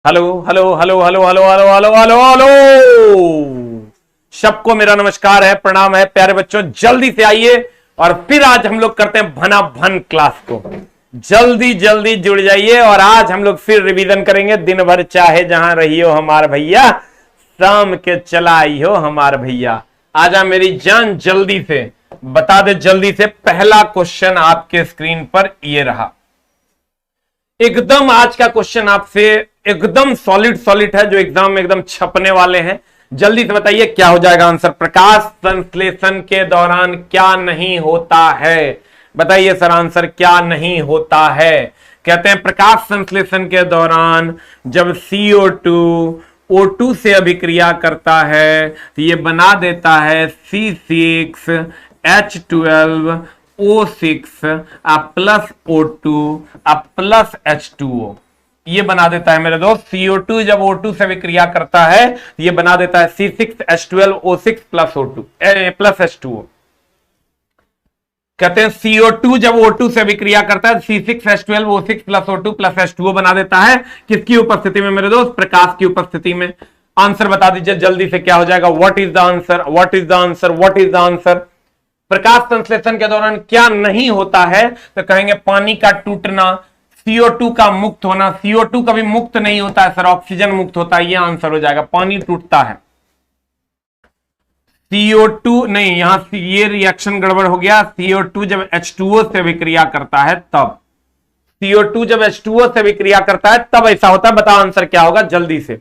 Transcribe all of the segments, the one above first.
Hello hello hello hello hello hello hello hello hello. सबको मेरा नमस्कार है, प्रणाम है प्यारे बच्चों। जल्दी से आइए और फिर आज हम लोग करते हैं भना भन क्लास को। जल्दी जल्दी जुड़ जाइए और आज हम लोग फिर रिवीजन करेंगे। दिन भर चाहे जहां रहियो हमार भैया, शाम के चला आई हो हमार भैया। आजा मेरी जान, जल्दी से बता दे। जल्दी से पहला क्वेश्चन आपके स्क्रीन पर ये रहा। एकदम आज का क्वेश्चन आपसे एकदम सॉलिड है, जो एग्जाम में एकदम छपने वाले हैं। जल्दी से बताइए क्या हो जाएगा आंसर। प्रकाश संश्लेषण के दौरान क्या नहीं होता है? बताइए सर, आंसर क्या नहीं होता है? कहते हैं प्रकाश संश्लेषण के दौरान जब CO2 O2 से अभिक्रिया करता है तो ये बना देता है C6H12O6 plus O2 plus H2O। ये बना देता है मेरे दोस्त। CO2 जब O2 से विक्रिया करता है तो ये बना देता है C6H12O6 plus O2 plus H2O। कहते हैं CO2 जब O2 से विक्रिया करता है C6H12O6 plus O2 plus H2O बना देता है। किसकी उपस्थिति में मेरे दोस्त? प्रकाश की उपस्थिति में। आंसर बता दीजिए जल्दी से क्या हो जाएगा। What is the answer? What is the answer? What is the answer? प्रकाश संश्लेषण के दौरान क्या नहीं होता है? तो कहेंगे पानी का टूटना, CO2 का मुक्त होना। CO2 कभी मुक्त नहीं होता है सर, ऑक्सीजन मुक्त होता है। यह आंसर हो जाएगा। पानी टूटता है, CO2 नहीं, यहां ये रिएक्शन गड़बड़ हो गया। CO2 जब H2O से विक्रिया करता है तब, CO2 जब H2O से विक्रिया करता है तब ऐसा होता है। बताओ आंसर क्या होगा जल्दी से।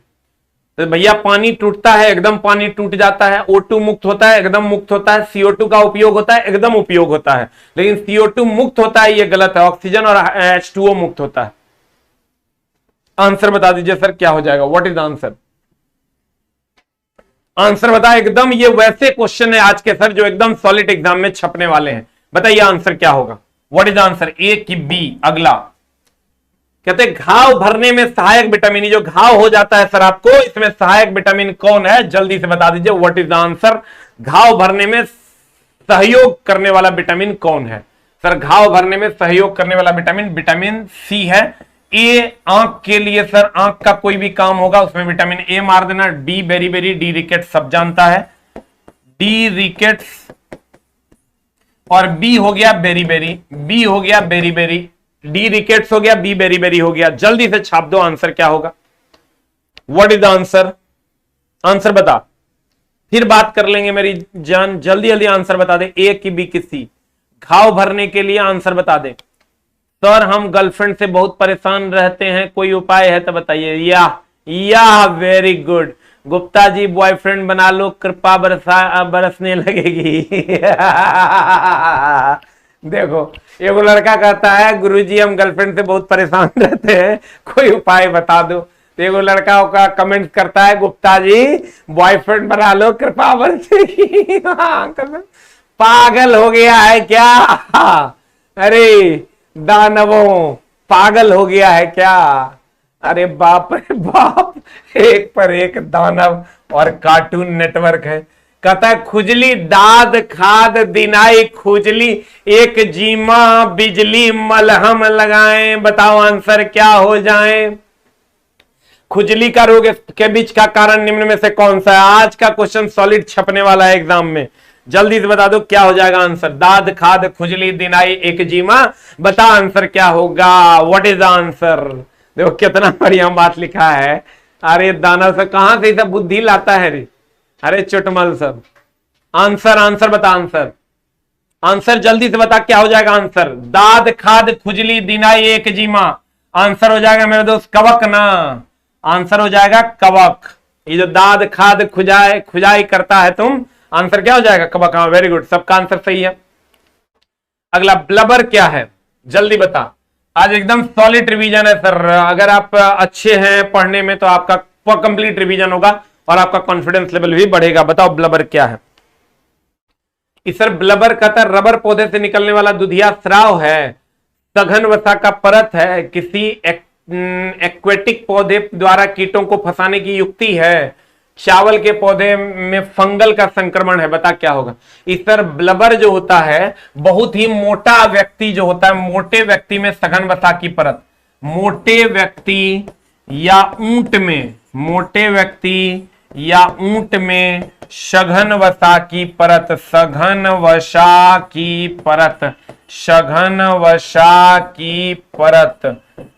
तो भैया पानी टूटता है, एकदम पानी टूट जाता है। O2 मुक्त होता है, एकदम मुक्त होता है। CO2 का उपयोग होता है, एकदम उपयोग होता है। लेकिन CO2 मुक्त होता है, ये गलत है। ऑक्सीजन और H2O मुक्त होता है। आंसर बता दीजिए सर क्या हो जाएगा। What is the answer? Answer बता। एकदम ये वैसे क्वेश्चन है आज के सर जो एकदम सॉलिड एग्जाम में छपने वाले हैं। बताइए आंसर क्या होगा। What is the answer? A की बी? अगला कहते हैं घाव भरने में सहायक विटामिन। जो घाव हो जाता है सर आपको, इसमें सहायक विटामिन कौन है? जल्दी से बता दीजिए। What is the answer? घाव भरने में सहयोग करने वाला विटामिन कौन है? सर घाव भरने में सहयोग करने वाला विटामिन विटामिन सी है। ए आंख के लिए सर, आंख का कोई भी काम होगा उसमें विटामिन ए मार देना। D beriberi, D rickets सब जानता है, डी रिकेट्स। और बी हो गया बेरी बेरी, बी हो गया बेरी बेरी, डी रिकेट्स हो गया, बी बेरी बेरी हो गया। जल्दी से छाप दो आंसर क्या होगा। What is the answer? Answer बता, फिर बात कर लेंगे मेरी जान। जल्दी जल्दी आंसर बता दे। ए की बी की सी? घाव भरने के लिए आंसर बता दे। सर हम गर्लफ्रेंड से बहुत परेशान रहते हैं, कोई उपाय है तो बताइए। या very good Gupta ji, boyfriend बना लो, कृपा बरसने लगेगी। देखो एगो लड़का कहता है गुरुजी हम गर्लफ्रेंड से बहुत परेशान रहते हैं, कोई उपाय बता दो। तो एगो लड़का का कमेंट करता है गुप्ता जी बॉयफ्रेंड बना लो, कृपा बरसेगी। पागल हो गया है क्या? अरे दानवों, पागल हो गया है क्या? अरे बाप रे बाप, एक पर एक दानव और कार्टून नेटवर्क है। कहता है खुजली दाद खाद दिनाई खुजली, एक जीमा बिजली मलहम लगाएं। बताओ आंसर क्या हो जाए। खुजली का रोग के बीच का कारण निम्न में से कौन सा है? आज का क्वेश्चन सॉलिड छपने वाला है एग्जाम में। जल्दी से बता दो क्या हो जाएगा आंसर। दाद खाद खुजली दिनाई एक जीमा, बता आंसर क्या होगा। What is the answer? देखो कितना बढ़िया बात लिखा है। अरे दाना से कहां से सब बुद्धि लाता है रे? अरे चुटमल सब। आंसर आंसर बता। आंसर आंसर जल्दी से बता क्या हो जाएगा आंसर। दाद खाद खुजली दिनाई एक जीमा। आंसर हो जाएगा मेरे दोस्त कवक ना। आंसर हो जाएगा कवक। ये जो दाद खाद खुजाई करता है तुम, आंसर क्या हो जाएगा? कवक। हाँ वेरी गुड, सबका आंसर सही है। अगला ब्लबर क्या है? जल्दी बता। आज एकदम सॉलिड रिवीजन है सर। अगर आप अच्छे हैं पढ़ने में तो आपका कंप्लीट रिवीजन होगा और आपका कॉन्फिडेंस लेवल भी बढ़ेगा। बताओ ब्लबर क्या है? इस सर ब्लबर कहता है रबर पौधे से निकलने वाला दुधिया स्राव है, सघन वसा का परत है, किसी एक्वेटिक पौधे द्वारा कीटों को फंसाने की युक्ति है, चावल के पौधे में फंगल का संक्रमण है। बता क्या होगा। इस सर ब्लबर जो होता है बहुत ही मोटा व्यक्ति जो होता है, मोटे व्यक्ति में सघन वसा की परत, मोटे व्यक्ति या ऊंट में, मोटे व्यक्ति या ऊंट में सघन वसा की परत, सघन वसा की परत, सघन वसा की परत,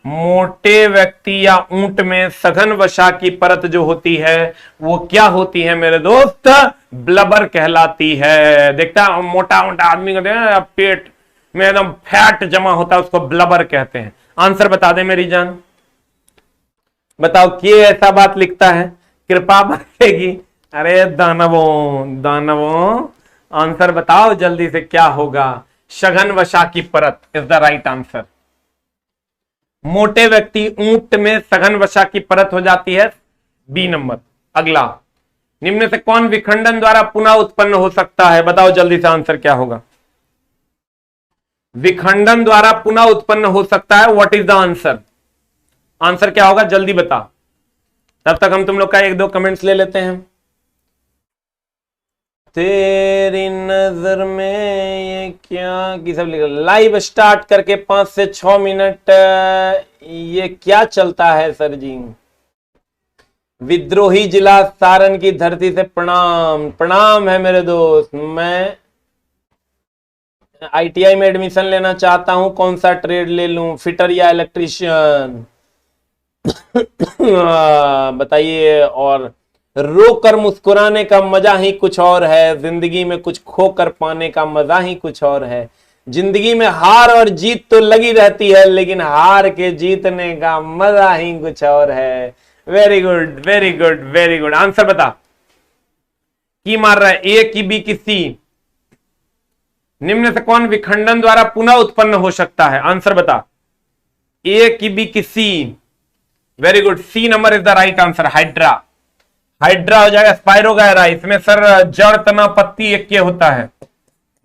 मोटे व्यक्ति या ऊंट में सघन वसा की परत जो होती है वो क्या होती है मेरे दोस्त? ब्लबर कहलाती है। देखता मोटा मोटा आदमी कहते हैं पेट में एकदम फैट जमा होता है उसको ब्लबर कहते हैं। आंसर बता दे मेरी जान, बताओ कि ऐसा बात लिखता है, कृपा बरसेगी। अरे दानवों दानवों, आंसर बताओ जल्दी से क्या होगा? सघन वसा की परत इज द राइट आंसर। मोटे व्यक्ति ऊंट में सघन वसा की परत हो जाती है, बी नंबर। अगला, निम्न से कौन विखंडन द्वारा पुनः उत्पन्न हो सकता है? बताओ जल्दी से आंसर क्या होगा? विखंडन द्वारा पुनः उत्पन्न हो सकता है, what is the answer? Answer क्या होगा जल्दी बता, तब तक हम तुम लोग का एक दो कमेंट्स ले लेते हैं। तेरी नजर में ये क्या की सब लिखा, लाइव स्टार्ट करके 5 से 6 मिनट ये क्या चलता है सर जी? विद्रोही जिला सारण की धरती से प्रणाम। प्रणाम है मेरे दोस्त। मैं आईटीआई में एडमिशन लेना चाहता हूं, कौन सा ट्रेड ले लूं, फिटर या इलेक्ट्रीशियन? बताइए। और रो कर मुस्कुराने का मजा ही कुछ और है, जिंदगी में कुछ खो कर पाने का मजा ही कुछ और है। जिंदगी में हार और जीत तो लगी रहती है, लेकिन हार के जीतने का मजा ही कुछ और है। Very good very good very good. Answer बता, की मार रहा है? ए की बी की सी? निम्न से कौन विखंडन द्वारा पुनः उत्पन्न हो सकता है? आंसर बता, ए की बी की C? Very good, C number is the right answer. Hydra, hydra हो जाएगा। स्पाइरोगायरा, इसमें सर जड़ तना पत्ती एक ये होता है,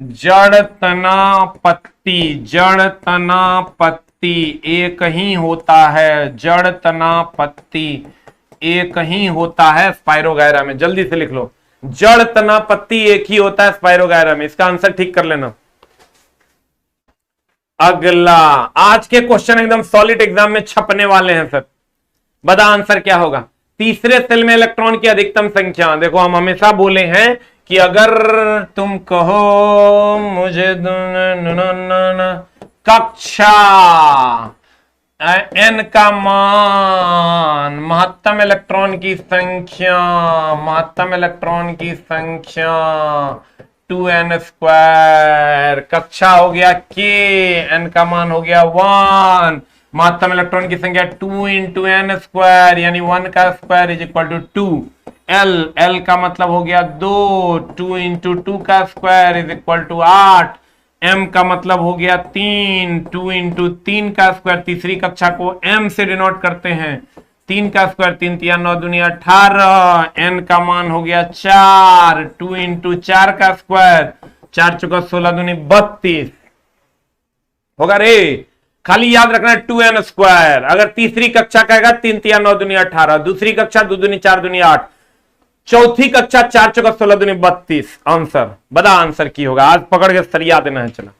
जड़ तना पत्ती, जड़ तना पत्ती एक ही होता है, जड़ तना पत्ती एक ही होता है स्पाइरोगायरा में। जल्दी से लिख लो, जड़ तना पत्ती एक ही होता है स्पाइरोगायरा में। इसका आंसर ठीक कर लेना। अगला, आज के क्वेश्चन एकदम सॉलिड एग्जाम में छपने वाले हैं सर। बता आंसर क्या होगा? तीसरे सेल में इलेक्ट्रॉन की अधिकतम संख्या। देखो हम हमेशा बोले हैं कि अगर तुम कहो मुझे कक्षा n का मान, महत्तम इलेक्ट्रॉन की संख्या, महत्तम इलेक्ट्रॉन की संख्या 2n², कक्षा हो गया k, n का मान हो गया 1, महत्तम इलेक्ट्रॉन की संख्या 2 × n² यानी 1 का square is equal to 2। l का मतलब हो गया 2, 2 × 2 का square is equal to 8। m का मतलब हो गया 3, 2 × 3 का स्क्वायर, तीसरी कक्षा को m से डिनोट करते हैं, 3 का स्क्वायर 3 × 9 = 18। n का मान हो गया 4, 2 × 4 का स्क्वायर, 4 × 16 = 32 होगा रे। खाली याद रखना 2n²। अगर तीसरी कक्षा कहेगा 3 × 9 = 18, दूसरी कक्षा 2 × 4 = 8, चौथी कक्षा 4 × 16 = 32। आंसर बता, आंसर की होगा? आज पकड़ के सरिया देना है। चला,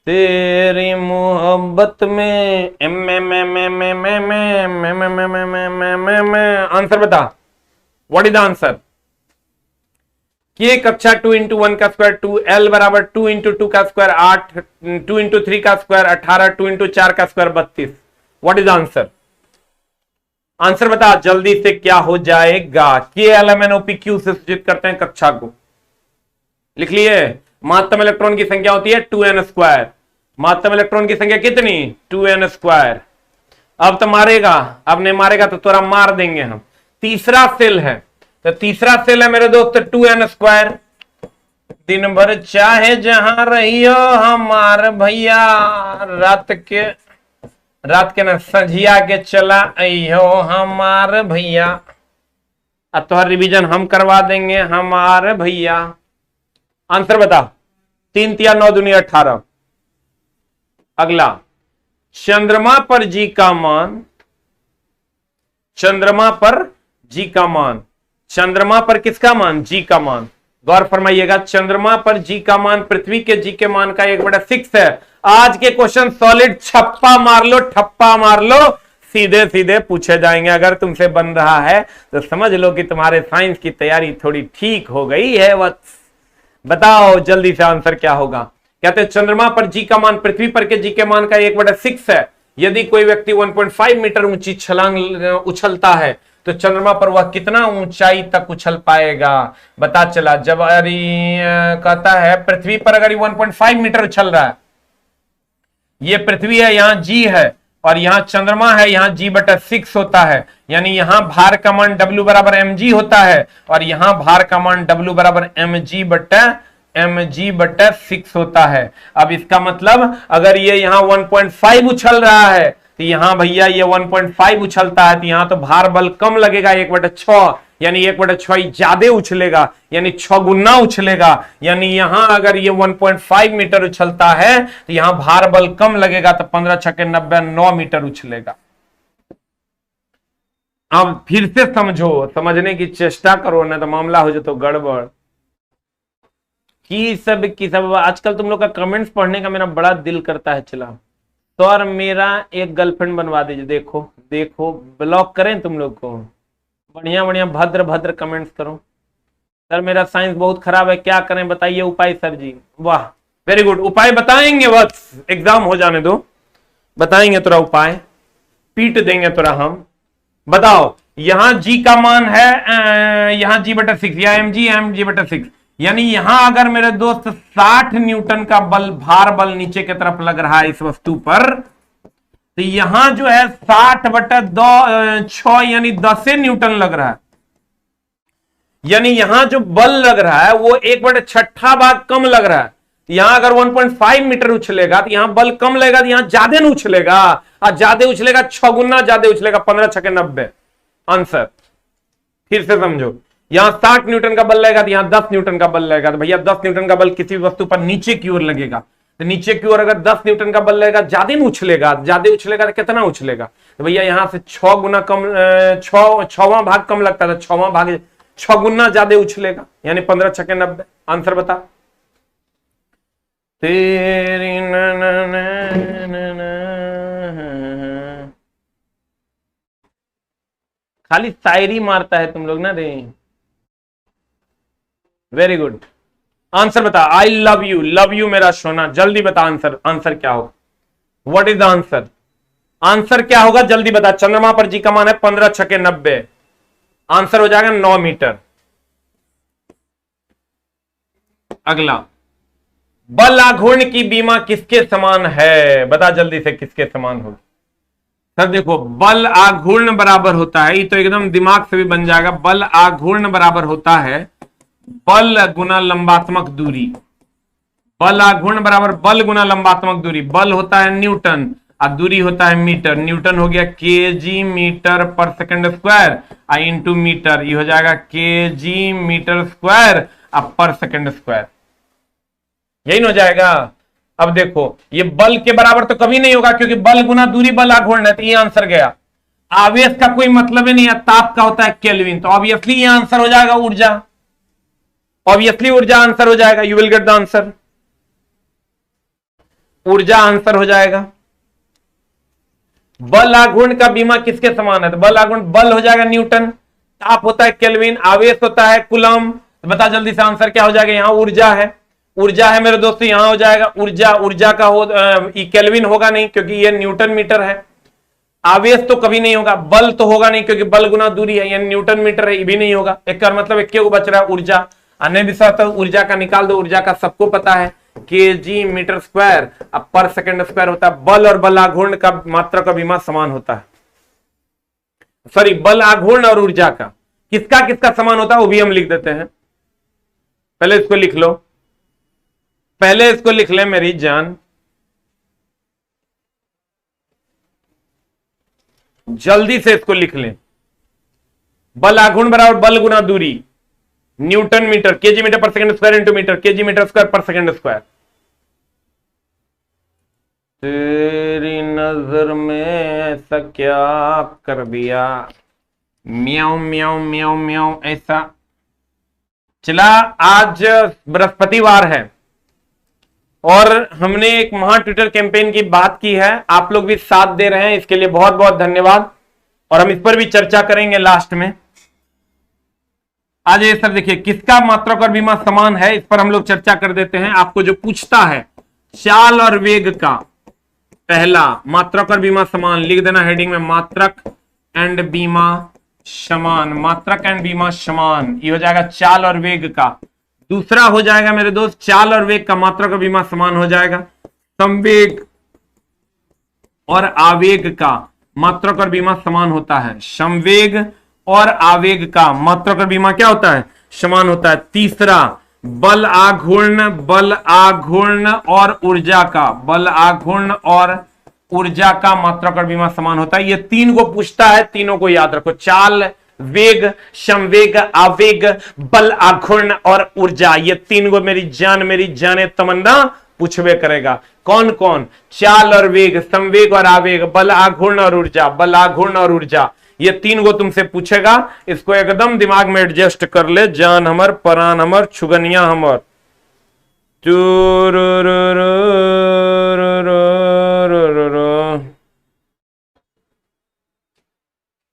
तेरी मोहब्बत में आंसर बता, what is the answer? k कक्षा 2 × 1 का स्क्वायर 2, l बराबर 2 × 2 का स्क्वायर 8, 2 × 3 का स्क्वायर 18, 2 × 4 का square 32। What is answer? Answer बता जल्दी से, क्या हो जाएगा? KLMNOPQ से सूचित करते हैं कक्षा को। लिख लिए? महत्तम इलेक्ट्रॉन की संख्या होती है 2n²। महत्तम इलेक्ट्रॉन की संख्या कितनी? 2n²। अब तो मारेगा, अब नहीं मारेगा तो तोरा मार देंगे हम। तीसरा सेल है, तो तीसरा सेल है मेरे दोस्त 2n²। दिन भर चाहे जहां रहियो हमार भैया, रात के न संझिया के चला अइहो हमार भैया। अब तो रिवीजन हम करवा देंगे हमार भैया। आंसर बता, 3 × 9 = 18। अगला, चंद्रमा पर जी का मान, चंद्रमा पर जी का मान, चंद्रमा पर किसका मान? जी का मान। गौर फरमाइएगा, चंद्रमा पर जी का मान पृथ्वी के जी के मान का 1/6 है। आज के क्वेश्चन सॉलिड, छप्पा मार लो, ठप्पा मार लो, सीधे सीधे पूछे जाएंगे। अगर तुमसे बन रहा है तो समझ लो कि तुम्हारे साइंस की तैयारी थोड़ी ठीक हो गई है। वत्स बताओ जल्दी से आंसर क्या होगा। कहते हैं चंद्रमा पर जी का मान पृथ्वी पर के जी के मान का 1/6 है। यदि कोई व्यक्ति 1.5 मीटर ऊंची छलांग उछलता है तो चंद्रमा पर वह कितना ऊंचाई तक उछल पाएगा। बता चला जब कहता है पृथ्वी पर अगर 1.5 मीटर उछल रहा है, ये पृथ्वी है, यहां जी है और यहां चंद्रमा है, यहां g/6 होता है, यानी यहां भार का मान W बराबर mg होता है और यहां भार का मान W बराबर mg/6 होता है। अब इसका मतलब अगर ये यहां 1.5 उछल रहा है तो यहां भैया ये 1.5 उछलता है तो यहां तो भार बल कम लगेगा 1/6, यानी 1/6 ज्यादा उछलेगा, यानी 6 गुना उछलेगा। यानी यहां अगर ये 1.5 मीटर उछलता है तो यहां भार बल कम लगेगा तो 15 छक्के 90 9 मीटर उछलेगा। अब फिर से समझो, समझने की चेष्टा करो, ना तो मामला हो जाए तो गड़बड़ की सब। आजकल तुम लोग का कमेंट्स पढ़ने का मेरा बड़ा दिल करता है। चला तो और मेरा एक गर्लफ्रेंड बनवा दीजिए। देखो देखो ब्लॉक करें तुम लोग को, बढ़िया बढ़िया भद्र भद्र कमेंट्स करो। सर मेरा साइंस बहुत खराब है, क्या करें बताइए उपाय सर जी। वाह वेरी गुड, उपाय बताएंगे, बस एग्जाम हो जाने दो, बताएंगे तेरा उपाय, पीट देंगे तेरा हम। बताओ यहां जी का मान है यहां g/6 या mg/6, यानी यहां अगर मेरे दोस्त 60 न्यूटन का बल भार बल नीचे की तरफ लग रहा है इस वस्तु पर, तो यहां जो है 60/6 यानी 10 न्यूटन लग रहा है। यानी यहां जो बल लग रहा है वो 1/6 भाग कम लग रहा है। यहां अगर 1.5 मीटर उछलेगा तो यहां बल कम लगेगा, तो यहां ज्यादा नहीं उछलेगा, और ज्यादा उछलेगा 6 गुना ज्यादा उछलेगा, 15 छक्के 90 आंसर। फिर से समझो, यहां 60 न्यूटन का बल लगेगा तो यहां 10 न्यूटन का बल लगेगा। तो भैया 10 न्यूटन का बल किसी वस्तु पर नीचे की ओर लगेगा, तो नीचे की ओर अगर 10 न्यूटन का बल लगेगा, ज्यादा नहीं उछलेगा, ज्यादा उछलेगा तो कितना उछलेगा। तो भैया यहां से 6 गुना कम, 6वां भाग कम लगता है, तो 6वां भाग 6 गुना ज्यादा उछलेगा, यानी 15 छक्के 90 आंसर बता। तेरी न न न न न खाली शायरी मारता है तुम लोग ना रे। वेरी गुड, आंसर बता। आई लव यू मेरा सोना, जल्दी बता आंसर, आंसर क्या होगा, what is the answer, answer क्या होगा जल्दी बता। चंद्रमा पर जी का मान है 15 छक्के 90, आंसर हो जाएगा 9 मीटर। अगला, बल आघूर्ण की बीमा किसके समान है, बता जल्दी से किसके समान होगी। सर देखो बल आघूर्ण बराबर होता है, ये तो एकदम दिमाग से भी बन जाएगा, बल आघूर्ण बराबर होता है बल गुना लंबात्मक दूरी। बल आघूर्ण बराबर बल गुना लंबात्मक दूरी। बल होता है न्यूटन और दूरी होता है मीटर। न्यूटन हो गया KG metre per second square और इंटू मीटर, ये हो जाएगा KG metre square per second square, यही हो जाएगा। अब देखो ये बल के बराबर तो कभी नहीं होगा, क्योंकि बल गुना दूरी बल आघूर्ण है, तो ये आंसर गया। आवेश का कोई मतलब ही नहीं है, ताप का होता है केल्विन, तो ऑब्वियसली ये आंसर हो जाएगा ऊर्जा, ऑब्वियसली ऊर्जा आंसर हो जाएगा। You will get the answer, ऊर्जा आंसर हो जाएगा। बल आघूर्ण का बीमा किसके समान है, तो बल आघूर्ण बल हो जाएगा न्यूटन, ताप होता है केल्विन, आवेश होता है कूलम। तो बता जल्दी से आंसर क्या हो जाएगा। यहां ऊर्जा है, ऊर्जा है मेरे दोस्तों, यहां हो जाएगा ऊर्जा। ऊर्जा का हो केल्विन होगा नहीं क्योंकि ये न्यूटन मीटर है। आवेश तो कभी नहीं होगा, बल तो होगा नहीं क्योंकि बल गुना दूरी है, यानी न्यूटन मीटर है, ये भी नहीं होगा। एक का मतलब एक को बच रहा है ऊर्जा, अन्य विषय तो ऊर्जा का निकाल दो, ऊर्जा का सबको पता है केजी मीटर स्क्वायर अब पर सेकंड स्क्वायर होता है। बल और बल आघूर्ण का मात्रा का बीमा समान होता है, सॉरी बल आघूर्ण और ऊर्जा का किसका किसका समान होता है वो भी हम लिख देते हैं। पहले इसको लिख लो, पहले इसको लिख ले मेरी जान, जल्दी से इसको लिख लें। बल आघूर्ण बराबर बल गुना दूरी, newton metre, KG metre per second square into metre, KG metre square per second square. तेरी नजर में ऐसा क्या कर दिया, म्याऊ म्याऊ म्याऊ म्याऊ ऐसा। चला आज बृहस्पतिवार है, और हमने एक महा ट्विटर कैंपेन की बात की है, आप लोग भी साथ दे रहे हैं, इसके लिए बहुत बहुत धन्यवाद। और हम इस पर भी चर्चा करेंगे लास्ट में। आज ये सर देखिए, किसका मात्रक और विमा समान है, इस पर हम लोग चर्चा कर देते हैं। आपको जो पूछता है चाल और वेग का, पहला मात्रक और बीमा समान लिख देना हेडिंग में, मात्रक एंड बीमा समान, मात्रक एंड बीमा समान, ये हो जाएगा चाल और वेग का। दूसरा हो जाएगा मेरे दोस्त, चाल और वेग का मात्रक और बीमा समान हो जाएगा। संवेग और आवेग का मात्रक और बीमा समान होता है। संवेग और आवेग का मात्रक और बीमा क्या होता है, समान होता है। तीसरा बल आघूर्ण और ऊर्जा का, बल आघूर्ण और ऊर्जा का मात्रक और बीमा समान होता है। ये तीन को पूछता है, तीनों को याद रखो, चाल, वेग, संवेग, आवेग, बल आघूर्ण और ऊर्जा, ये तीन को मेरी जाने तमन्ना पूछवे करेगा। कौन कौन, चाल और वेग, संवेग और आवेग, बल आघूर्ण और ऊर्जा, बल आघूर्ण और ऊर्जा, ये तीन को तुमसे पूछेगा। इसको एकदम दिमाग में एडजस्ट कर ले, जान हमर, परान हमर, छुगनिया हमर।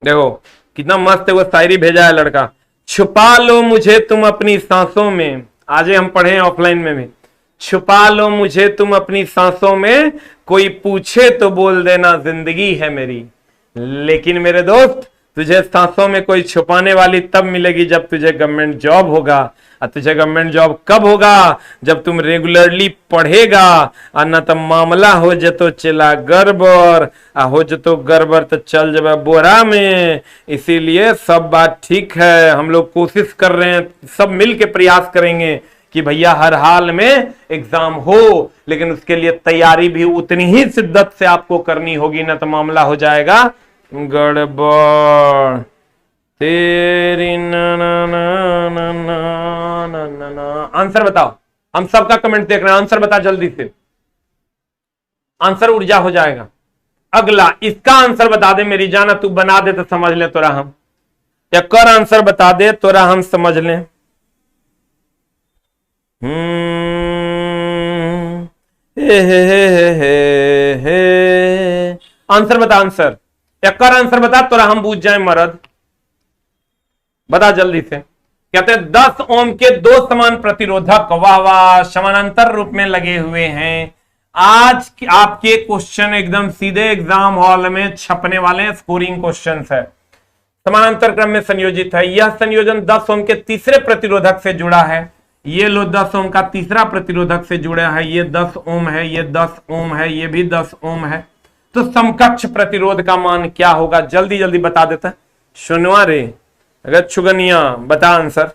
देखो कितना मस्त है वो शायरी भेजा है लड़का। छुपा लो मुझे तुम अपनी सांसों में, आज हम पढ़े हैं ऑफलाइन में भी। छुपा लो मुझे तुम अपनी सांसों में, कोई पूछे तो बोल देना जिंदगी है मेरी। लेकिन मेरे दोस्त, तुझे सांसों में कोई छुपाने वाली तब मिलेगी जब तुझे गवर्नमेंट जॉब होगा। और तुझे गवर्नमेंट जॉब कब होगा, जब तुम रेगुलरली पढ़ेगा। और न तो मामला हो जतो चला गड़बड़, हो जतो गड़बड़ तो चल जब बोरा में। इसीलिए सब बात ठीक है, हम लोग कोशिश कर रहे हैं, सब मिल के प्रयास करेंगे कि भैया हर हाल में एग्जाम हो, लेकिन उसके लिए तैयारी भी उतनी ही शिद्दत से आपको करनी होगी, ना तो मामला हो जाएगा गड़बड़। तेरी ना ना ना ना ना ना ना ना। आंसर बताओ, हम सबका कमेंट देख रहे हैं, आंसर बता जल्दी से। आंसर ऊर्जा हो जाएगा। अगला, इसका आंसर बता दे मेरी जान, तू बना दे तो समझ ले तोरा हम, या कर आंसर बता दे तोरा हम समझ ले। आंसर बता, आंसर या कर आंसर बता, तोरा हम बूझ जाए मरद। बता जल्दी से। कहते हैं 10 ओम के दो समान प्रतिरोधक, वाह वाह, समानांतर रूप में लगे हुए हैं। आज आपके क्वेश्चन एकदम सीधे एग्जाम हॉल में छपने वाले हैं, स्कोरिंग क्वेश्चन है। समानांतर क्रम में संयोजित है। यह संयोजन 10 ओम के तीसरे प्रतिरोधक से जुड़ा है। ये लो 10 ओम का तीसरा प्रतिरोधक से जुड़ा है। ये 10 ओम है, ये 10 ओम है, ये भी 10 ओम है। तो समकक्ष प्रतिरोध का मान क्या होगा, जल्दी जल्दी बता देता है। सुनवा रे, अगर छुगनिया बता आंसर,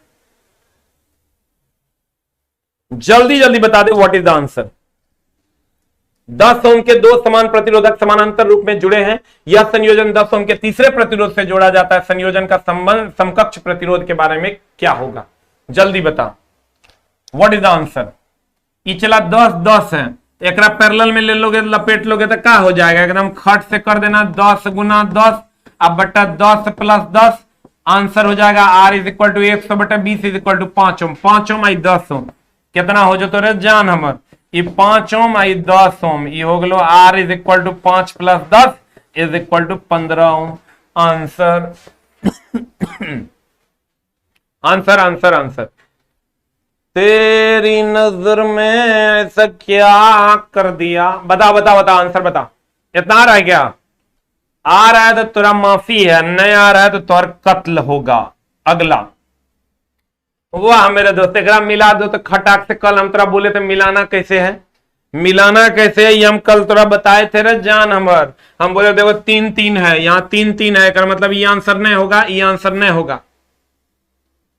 जल्दी जल्दी बता दे व्हाट इज द आंसर। 10 ओम के दो समान प्रतिरोधक समानांतर रूप में जुड़े हैं। यह संयोजन 10 ओम के तीसरे प्रतिरोध से जोड़ा जाता है। संयोजन का संबंध समकक्ष प्रतिरोध के बारे में क्या होगा, जल्दी बता व्हाट इज द आंसर। ये चला 10 10 है, एक पैरेलल में ले लोगे, लपेट लोगे तो क्या हो जाएगा, एकदम खट से कर देना 10 गुना 10 अब बटा 10 प्लस 10, आंसर हो जाएगा R इज इक्वल टू 100 बटा 20 इज इक्वल टू 5 ओम। 5 ओम आई 10 ओम, कितना हो जो तो रे जान हमर, ये 5 ओम आई 10 ओम, ये हो गलो R is equal to 5 plus 10 is equal to 15 ohm. Answer answer answer answer. तेरी नजर में ऐसा क्या कर दिया, बता बता बता आंसर बता। इतना आ रहा है क्या, आ रहा है तो तेरा माफी है, नहीं आ रहा है तो तोर कत्ल होगा। अगला, वाह मेरे दोस्त, एक मिला दो तो खटाक से। कल हम तेरा बोले थे मिलाना कैसे है, मिलाना कैसे है, ये हम कल तोरा बताए थे रे जान हमर। हम बोले देखो 3 3 है, यहाँ 3 3 है, कर मतलब ये आंसर नहीं होगा, ये आंसर नहीं होगा।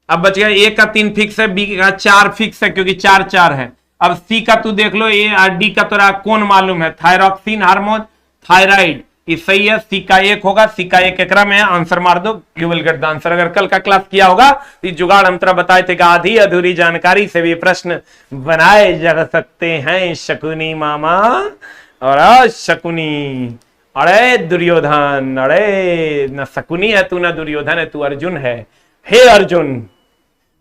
अब बच गया ए का 3 फिक्स है, बी का 4 फिक्स है क्योंकि 4 4 है। अब सी का तू देख लो, ए और डी का तोरा कौन मालूम है, थायरॉक्सिन हार्मोन, थायराइड, ये सही है। सी का 1 होगा, सी का 1 एकरा में है, आंसर मार दो, you will get the answer. अगर कल का क्लास किया होगा तो जुगाड़ हम तरह बताए थे कि आधी अधूरी जानकारी से भी प्रश्न बनाए जा सकते हैं शकुनी मामा। और शकुनी, अरे दुर्योधन, अरे न शकुनी है तू, न दुर्योधन है तू, अर्जुन है। हे अर्जुन,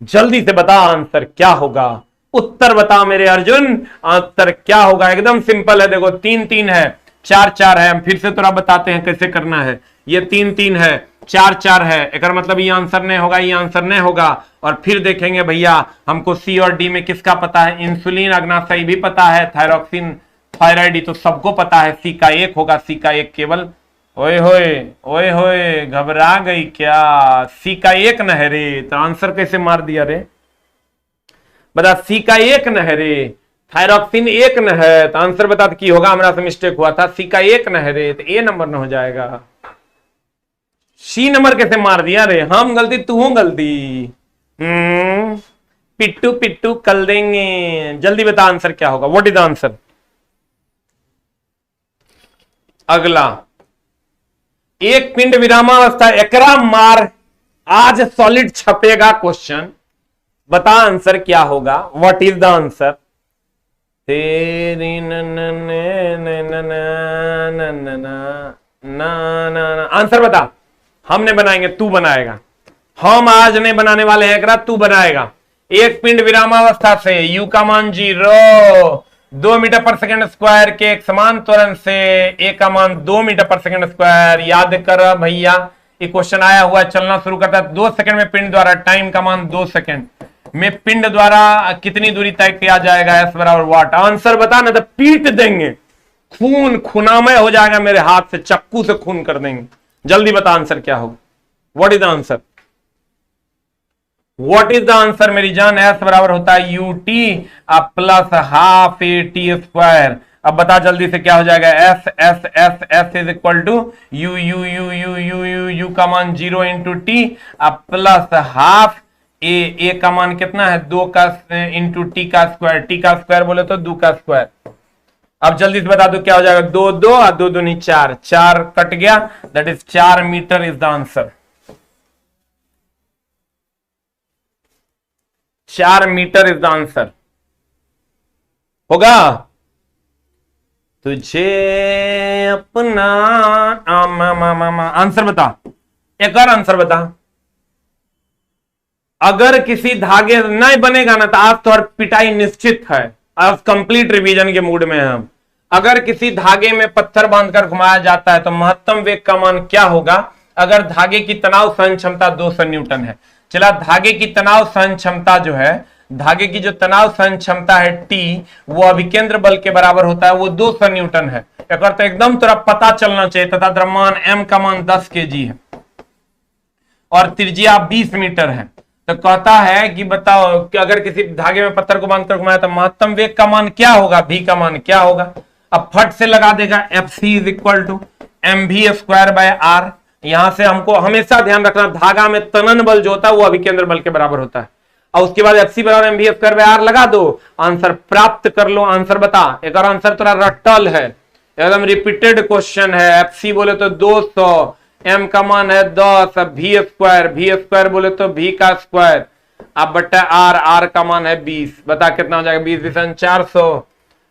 जल्दी से बता आंसर क्या होगा। उत्तर बताओ मेरे अर्जुन, उत्तर क्या होगा? एकदम सिंपल है, देखो 3 3 है, 4 4 है। हम फिर से थोड़ा बताते हैं कैसे करना है। ये 3 3 है, 4 4 है, एक मतलब ये आंसर नहीं होगा, ये आंसर नहीं होगा। और फिर देखेंगे भैया हमको सी और डी में किसका पता है। इंसुलिन अग्नाशयी भी पता है, थायरॉक्सिन थायराइड तो सबको पता है। सी का 1 होगा, सी का 1 केवल। ओए होए घबरा गई क्या? सी का 1 न है रे, तो आंसर कैसे मार दिया रे? बता, सी का 1 न है रे, थायरॉक्सिन 1 न है, तो आंसर बता की होगा। हमारा से मिस्टेक हुआ था, सी का 1 न है रे, तो ए नंबर न हो जाएगा। सी नंबर कैसे मार दिया रे? हम गलती तू गलती। पिट्टू पिट्टू कल देंगे। जल्दी बता आंसर क्या होगा? What is the answer? अगला एक पिंड विरामावस्था, एकरा मार। आज सॉलिड छपेगा क्वेश्चन, बता आंसर क्या होगा? What is the answer? तेरी आंसर बता। हम नहीं बनाएंगे, तू बनाएगा। हम आज नहीं बनाने वाले हैं, एकरा तू बनाएगा। एक पिंड विरामावस्था से यू का मान 0, 2 मीटर पर सेकंड स्क्वायर के एक समान त्वरण से ए का मान 2 मीटर पर सेकंड स्क्वायर। याद कर भैया, ये क्वेश्चन आया हुआ, चलना शुरू करता है 2 सेकंड में पिंड द्वारा। टाइम का मान 2 सेकंड में पिंड द्वारा कितनी दूरी तय किया जाएगा? एस बराबर वाट। आंसर बता ना तो पीट देंगे, खून खुनामय हो जाएगा मेरे हाथ से, चक्कू से खून कर देंगे। जल्दी बता आंसर क्या होगा? What is the answer? What is the answer मेरी जान? एस बराबर होता है U T plus half A T square. अब बता जल्दी से क्या हो जाएगा? S S S S is equal to U U U U U U U का मान 0 into T plus half A का मान कितना है? 2 का इंटू टी का स्क्वायर। टी का स्क्वायर बोले तो 2 का स्क्वायर। अब जल्दी से बता दो क्या हो जाएगा? 2 2 और 2 2 4, 4 कट गया, that is 4 metre is the answer. 4 metre is the answer होगा। तुझे अपना आंसर बता, एक और आंसर बता। अगर किसी धागे नहीं बनेगा ना तो आज तो पिटाई निश्चित है। आज कंप्लीट रिवीजन के मूड में हम। अगर किसी धागे में पत्थर बांधकर घुमाया जाता है तो महत्तम वेग का मान क्या होगा? अगर धागे की तनाव सहन क्षमता 200 न्यूटन है। चला, धागे की तनाव सहन क्षमता जो है, धागे की जो तनाव सहन क्षमता है टी, वो अभिकेंद्र बल के बराबर होता है, वो 200 न्यूटन है। एक तो एकदम तुरा पता चलना चाहिए। तथा द्रव्यमान एम का मान 10 केजी है और त्रिज्या 20 मीटर है। तो कहता है कि बताओ कि अगर किसी धागे में पत्थर को बांधकर घुमाया तो महत्तम वेग का मान क्या होगा? भी का मान क्या होगा? अब फट से लगा देगा, F C is equal to M V square by R. यहां से हमको हमेशा ध्यान रखना, धागा में तनन बल जो होता है वो अभिकेंद्र बल के बराबर होता है। और उसके बाद एफ सी बराबर M V square by are लगा दो, आंसर प्राप्त कर लो। आंसर बता। एक और आंसर थोड़ा रट्टल है, एकदम रिपीटेड क्वेश्चन है। एफ सी बोले तो 200, एम का मान है 10, भी स्क्वायर बोले तो भी का स्क्वायर, अब बट्टा आर, आर का मान है 20। बता कितना हो जाएगा? 20 दिशन 400,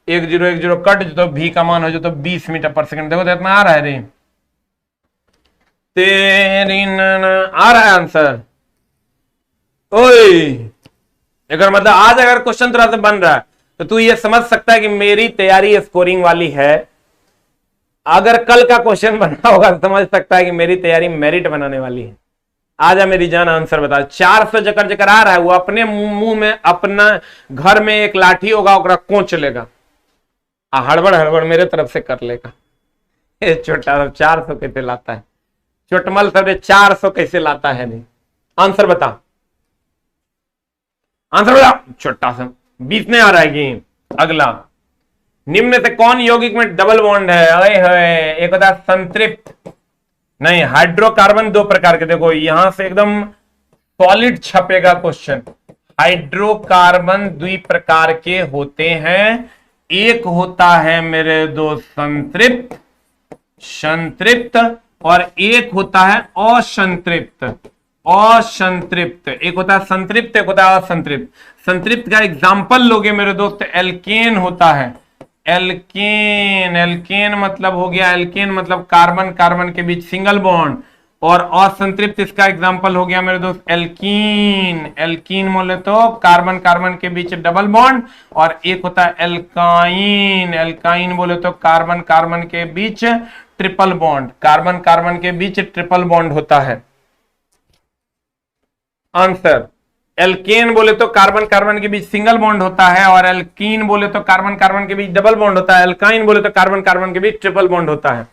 1 0 1 0 कट जो तो भी का मान हो जो तो 20 मीटर पर सेकंड। देखो तो इतना आ रहा है रे, तेरी आ रहा है आंसर। ओए एक मतलब आज अगर क्वेश्चन तरह से बन रहा है तो तू ये समझ सकता है कि मेरी तैयारी स्कोरिंग वाली है। अगर कल का क्वेश्चन बना होगा तो समझ सकता है कि मेरी तैयारी मेरिट बनाने वाली है। आजा मेरी जान आंसर बता। 400 जकर जकर आ रहा है, वो अपने मुंह में, अपना घर में एक लाठी होगा, ओकरा कोच लेगा, हड़बड़ हड़बड़ मेरे तरफ से कर लेगा। ये छोटा सब 400 कैसे लाता है? चोटमल सब 400 कैसे लाता है? नहीं, आंसर बता, आंसर बता। छोटा सा 20 नहीं आ रहा है कि? अगला, निम्न से कौन यौगिक में डबल बॉन्ड है? अरे है, एक होता है संतृप्त, नहीं हाइड्रोकार्बन 2 प्रकार के। देखो यहां से एकदम सॉलिड छपेगा क्वेश्चन। हाइड्रोकार्बन 2 प्रकार के होते हैं। एक होता है मेरे दोस्त संतृप्त, संतृप्त, और एक होता है असंतृप्त। असंतृप्त एक होता है संतृप्त, एक होता है असंतृप्त। संतृप्त का एग्जाम्पल लोगे मेरे दोस्त, एल्केन होता है। एल्केन, एल्केन मतलब हो गया, एल्केन मतलब कार्बन कार्बन के बीच सिंगल बॉन्ड। और असंतृप्त इसका एग्जांपल हो गया मेरे दोस्त एल्कीन। एल्कीन बोले तो कार्बन कार्बन के बीच डबल बॉन्ड, और एक होता है एल्काइन। एल्काइन बोले तो कार्बन कार्बन के बीच ट्रिपल बॉन्ड, कार्बन कार्बन के बीच ट्रिपल बॉन्ड होता है। आंसर एल्केन बोले तो कार्बन कार्बन के बीच सिंगल बॉन्ड होता है, और एल्कीन बोले तो कार्बन कार्बन के बीच डबल बॉन्ड होता है। एल्काइन बोले तो कार्बन कार्बन के बीच ट्रिपल बॉन्ड होता है।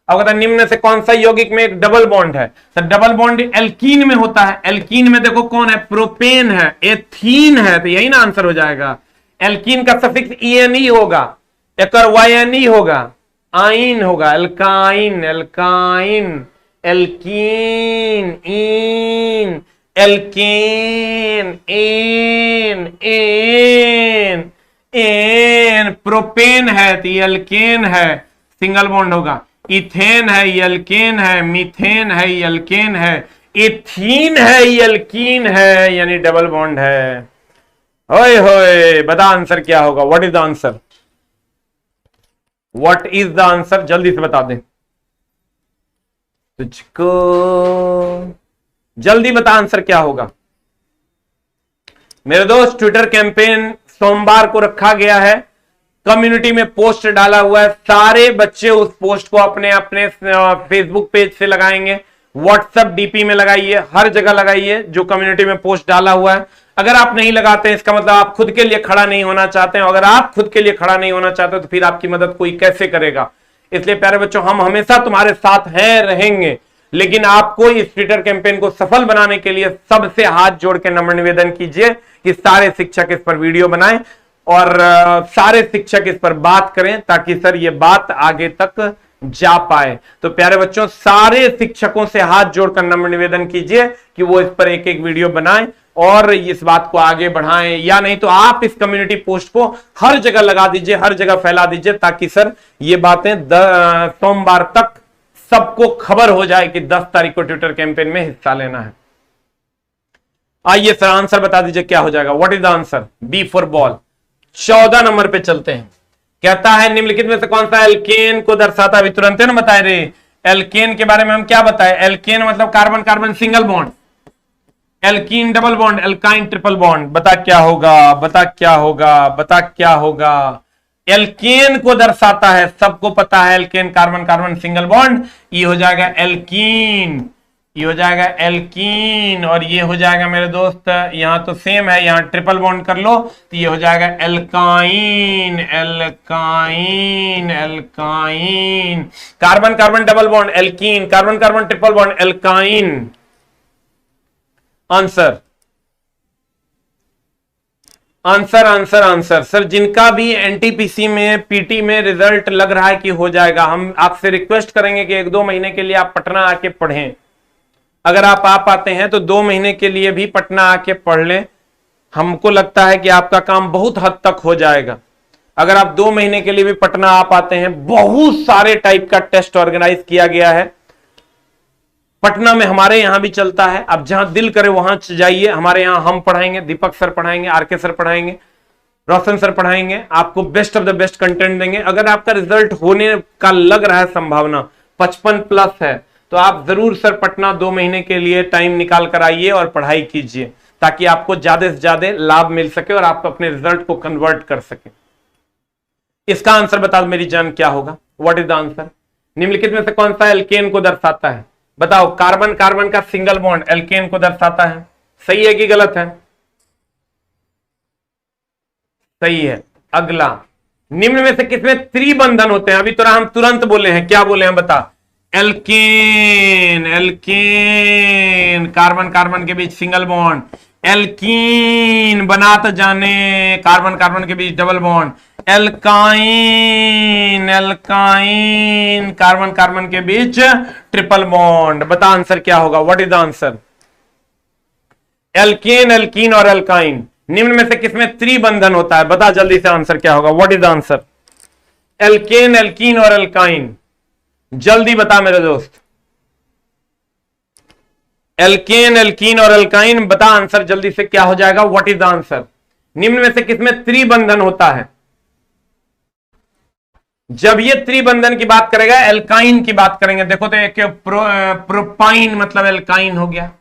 अब कहता है निम्न से कौन सा यौगिक में एक डबल बॉन्ड है? तो डबल बॉन्ड एल्कीन में होता है। एल्कीन में देखो कौन है, प्रोपेन है, एथीन है, तो यही ना आंसर हो जाएगा। एल्कीन का सफिक्स ई होगा, एक वाई होगा, आइन होगा, alkyne, alkyne, alkene, ene, alkane, ane, ane, ane. Propane है तो ये एल्केन है, सिंगल बॉन्ड होगा। इथेन है, एल्केन है। मीथेन है, एल्केन है। एथीन है, एल्कीन है, यानी डबल बॉन्ड है। ओए होए, बता आंसर क्या होगा? What is the answer? What is the answer? जल्दी से बता दे, तुझको जल्दी बता आंसर क्या होगा। मेरे दोस्त ट्विटर कैंपेन सोमवार को रखा गया है, कम्युनिटी में पोस्ट डाला हुआ है। सारे बच्चे उस पोस्ट को अपने अपने फेसबुक पेज से लगाएंगे, व्हाट्सएप डीपी में लगाइए, हर जगह लगाइए जो कम्युनिटी में पोस्ट डाला हुआ है। अगर आप नहीं लगाते हैं इसका मतलब आप खुद के लिए खड़ा नहीं होना चाहते हैं। अगर आप खुद के लिए खड़ा नहीं होना चाहते तो फिर आपकी मदद कोई कैसे करेगा? इसलिए प्यारे बच्चों, हम हमेशा तुम्हारे साथ हैं, रहेंगे, लेकिन आपको इस ट्विटर कैंपेन को सफल बनाने के लिए सबसे हाथ जोड़ के नम्र निवेदन कीजिए कि सारे शिक्षक इस पर वीडियो बनाएं और सारे शिक्षक इस पर बात करें, ताकि सर ये बात आगे तक जा पाए। तो प्यारे बच्चों, सारे शिक्षकों से हाथ जोड़कर नम्र निवेदन कीजिए कि वो इस पर एक एक वीडियो बनाएं और इस बात को आगे बढ़ाएं, या नहीं तो आप इस कम्युनिटी पोस्ट को हर जगह लगा दीजिए, हर जगह फैला दीजिए, ताकि सर ये बातें सोमवार तक सबको खबर हो जाए कि 10 तारीख को ट्विटर कैंपेन में हिस्सा लेना है। आइए सर, आंसर बता दीजिए क्या हो जाएगा। What is the answer? B for ball. 14 number पे चलते हैं। कहता है निम्नलिखित में से कौन सा एल्केन को दर्शाता है? अभी तुरंत ना बताए रे। एल्केन के बारे में हम क्या बताए? एल्केन मतलब carbon carbon single bond, alkene double bond, alkyne triple bond. बता क्या होगा, बता क्या होगा, बता क्या होगा? एल्केन को दर्शाता है, सबको पता है alkane carbon carbon single bond, ये हो जाएगा एल्कीन, ये हो जाएगा एल्कीन, और ये हो जाएगा मेरे दोस्त, यहां तो सेम है, यहां ट्रिपल बॉन्ड कर लो तो ये हो जाएगा alkyne, alkyne, alkyne. Carbon carbon double bond alkene, carbon carbon triple bond alkyne. Answer answer answer answer sir, जिनका भी एनटीपीसी में पीटी में रिजल्ट लग रहा है कि हो जाएगा, हम आपसे रिक्वेस्ट करेंगे कि 1-2 महीने के लिए आप पटना आके पढ़ें। अगर आप आ पाते हैं तो 2 महीने के लिए भी पटना आके पढ़ लें, हमको लगता है कि आपका काम बहुत हद तक हो जाएगा। अगर आप 2 महीने के लिए भी पटना आ पाते हैं, बहुत सारे टाइप का टेस्ट ऑर्गेनाइज किया गया है पटना में, हमारे यहां भी चलता है। आप जहां दिल करे वहां जाइए, हमारे यहां हम पढ़ाएंगे, दीपक सर पढ़ाएंगे, आरके सर पढ़ाएंगे, रोशन सर पढ़ाएंगे, आपको best of the best content देंगे। अगर आपका रिजल्ट होने का लग रहा है संभावना 55+ है, तो आप जरूर सर पटना 2 महीने के लिए टाइम निकाल कर आइए और पढ़ाई कीजिए, ताकि आपको ज्यादा से ज्यादा लाभ मिल सके और आप अपने रिजल्ट को कन्वर्ट कर सके। इसका आंसर बता दो मेरी जान, क्या होगा? What is the answer? निम्नलिखित में से कौन सा एल्केन को दर्शाता है? बताओ। कार्बन कार्बन का सिंगल बॉन्ड एल्केन को दर्शाता है। सही है कि गलत है? सही है। अगला, निम्न में से किसमें त्रिबंधन होते हैं? अभी तो हम तुरंत बोले हैं, क्या बोले हैं बता? एल्केन, एल्केन कार्बन कार्बन के बीच सिंगल बॉन्ड, एल्कीन बना तो जाने कार्बन कार्बन के बीच double bond, alkyne, alkyne carbon carbon के बीच ट्रिपल बॉन्ड। बता आंसर क्या होगा? What is the answer? Alkane, alkene और एल्काइन, निम्न में से किसमें त्रिबंधन होता है? बता जल्दी से आंसर क्या होगा? What is the answer? Alkane, alkene और एल्काइन, जल्दी बता मेरे दोस्त। एल्केन, एल्कीन और एल्काइन, बता आंसर जल्दी से क्या हो जाएगा? What is the answer? निम्न में से किसमें त्रिबंधन होता है? जब ये त्रिबंधन की बात करेगा, एल्काइन की बात करेंगे, देखो तो एक प्रोपाइन मतलब एल्काइन हो गया,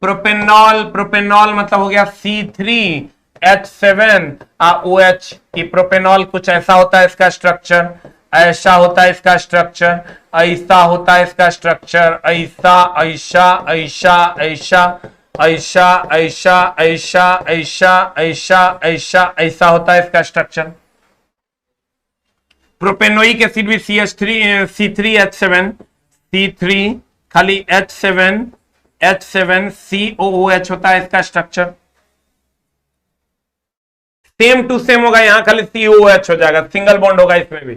प्रोपेनॉल, प्रोपेनॉल मतलब हो गया C3H7 OH। ये प्रोपेनॉल कुछ ऐसा होता है इसका स्ट्रक्चर, ऐसा होता है इसका स्ट्रक्चर, ऐसा होता है इसका स्ट्रक्चर, ऐसा ऐसा ऐसा ऐसा ऐसा ऐसा ऐसा ऐसा ऐसा ऐसा ऐसा होता है इसका स्ट्रक्चर। प्रोपेनोइक एसिड भी C3H7 C3 खाली H7 COOH होता है इसका स्ट्रक्चर। सेम टू सेम होगा, यहां खाली COOH हो जाएगा, सिंगल बॉन्ड होगा इसमें भी।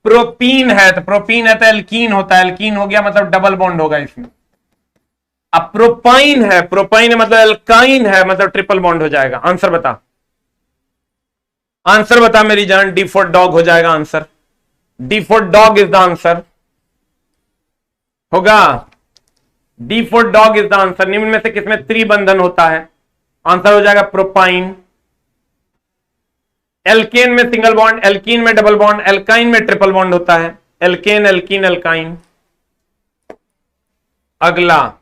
प्रोपीन है तो प्रोपीन है तो एल्कीन होता है, एल्कीन हो गया मतलब डबल बॉन्ड होगा इसमें। अब प्रोपाइन है, प्रोपाइन मतलब एल्काइन है मतलब ट्रिपल बॉन्ड हो जाएगा। आंसर बता, आंसर बता मेरी जान। डी फॉर डॉग हो जाएगा answer, D for dog is the answer होगा, D for dog is the answer. निम्न में से किसमें त्रिबंधन होता है? आंसर हो जाएगा प्रोपाइन। एल्केन में सिंगल बॉन्ड, एल्कीन में डबल बॉन्ड, एल्काइन में ट्रिपल बॉन्ड होता है, एल्केन एल्कीन एल्काइन। अगला,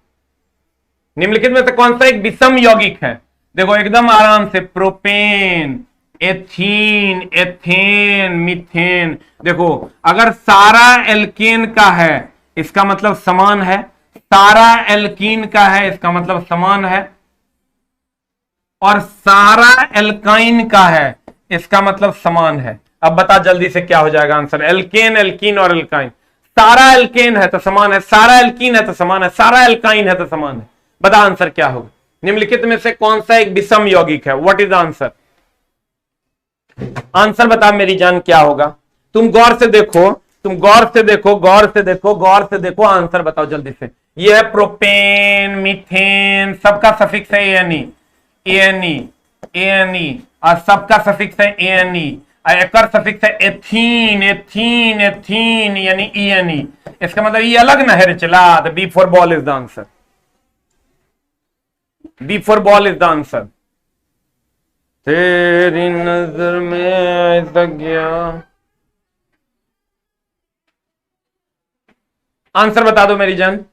निम्नलिखित में से कौन सा एक विषम यौगिक है? देखो एकदम आराम से, प्रोपेन, एथीन, एथेन, मीथेन। देखो अगर सारा एल्केन का है इसका मतलब समान है, सारा एल्कीन का है इसका मतलब समान है, और सारा एल्काइन का है इसका मतलब समान है। अब बता जल्दी से क्या हो जाएगा आंसर? एल्केन, एल्कीन और एल्काइन। सारा एल्केन है तो समान है, सारा एल्कीन है तो समान है, सारा एल्काइन है तो समान है। बता आंसर क्या होगा? निम्नलिखित में से कौन सा एक विषम यौगिक है? What is answer? आंसर बता मेरी जान क्या होगा? तुम गौर से देखो, तुम गौर से देखो, गौर से देखो, गौर से देखो, आंसर बताओ जल्दी से। ये है प्रोपेन, मीथेन, सबका सफिक्स है एनी, एनी, एनी, और सबका सफिक्स है एनी, एकर सफिक्स है एथीन, एथीन, एथीन, यानी ईएनई। इसका मतलब ये अलग ना है चला। The B for ball is the answer, B for ball is the answer. तेरी नजर में ऐसा गया। आंसर बता दो मेरी जान।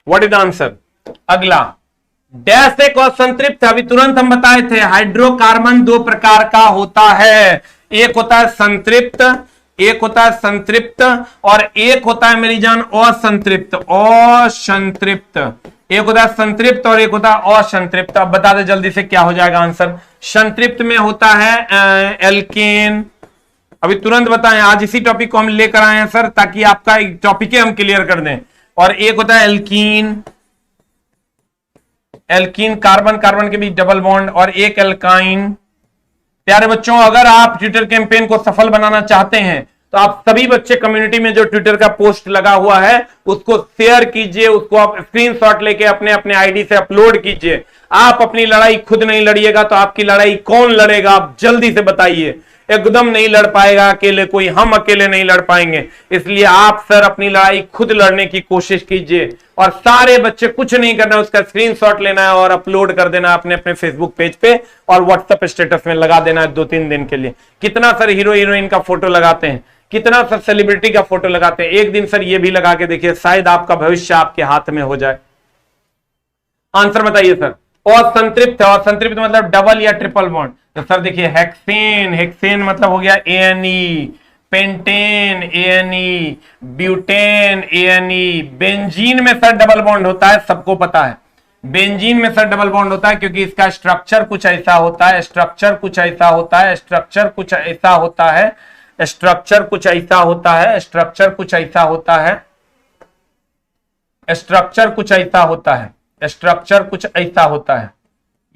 What is the answer? अगला, डैश एक और संतृप्त, अभी तुरंत हम बताए थे हाइड्रोकार्बन दो प्रकार का होता है, एक होता है संतृप्त, एक होता है संतृप्त, और एक होता है मेरी जान असंतृप्त, असंतृप्त। एक होता है संतृप्त और एक होता है असंतृप्त। अब बता दे जल्दी से क्या हो जाएगा आंसर? संतृप्त में होता है एल्केन। अभी तुरंत बताएं, आज इसी टॉपिक को हम लेकर आए हैं सर, ताकि आपका एक टॉपिक हम क्लियर कर दें। और एक होता है एल्कीन, एल्कीन कार्बन कार्बन के बीच डबल बॉन्ड, और एक एल्काइन। प्यारे बच्चों, अगर आप ट्विटर कैंपेन को सफल बनाना चाहते हैं तो आप सभी बच्चे कम्युनिटी में जो ट्विटर का पोस्ट लगा हुआ है उसको शेयर कीजिए, उसको आप स्क्रीनशॉट लेके अपने अपने आईडी से अपलोड कीजिए। आप अपनी लड़ाई खुद नहीं लड़िएगा तो आपकी लड़ाई कौन लड़ेगा? आप जल्दी से बताइए। एकदम नहीं लड़ पाएगा अकेले कोई, हम अकेले नहीं लड़ पाएंगे। इसलिए आप सर अपनी लड़ाई खुद लड़ने की कोशिश कीजिए, और सारे बच्चे कुछ नहीं करना है, उसका स्क्रीनशॉट लेना है और अपलोड कर देना अपने अपने फेसबुक पेज पे, और व्हाट्सएप स्टेटस में लगा देना है 2-3 दिन के लिए। कितना सर हीरो हीरोइन का फोटो लगाते हैं, कितना सर सेलिब्रिटी का फोटो लगाते हैं। एक दिन सर ये भी लगा के देखिए, शायद आपका भविष्य आपके हाथ में हो जाए। आंसर बताइए सर। और संतृप्त है, और संतृप्त मतलब डबल या ट्रिपल बॉन्ड। तो सर देखिए हेक्सेन, हेक्सेन मतलब हो गया एएनई, पेंटेन एएनई, ब्यूटेन एएनई। बेंजीन में सर डबल बॉन्ड होता है, सबको पता है। बेंजीन में सर डबल बॉन्ड होता है क्योंकि इसका स्ट्रक्चर कुछ ऐसा होता है, स्ट्रक्चर कुछ ऐसा होता है, स्ट्रक्चर कुछ ऐसा होता है, स्ट्रक्चर कुछ ऐसा होता है, स्ट्रक्चर कुछ ऐसा होता है, स्ट्रक्चर कुछ ऐसा होता है, स्ट्रक्चर कुछ ऐसा होता है।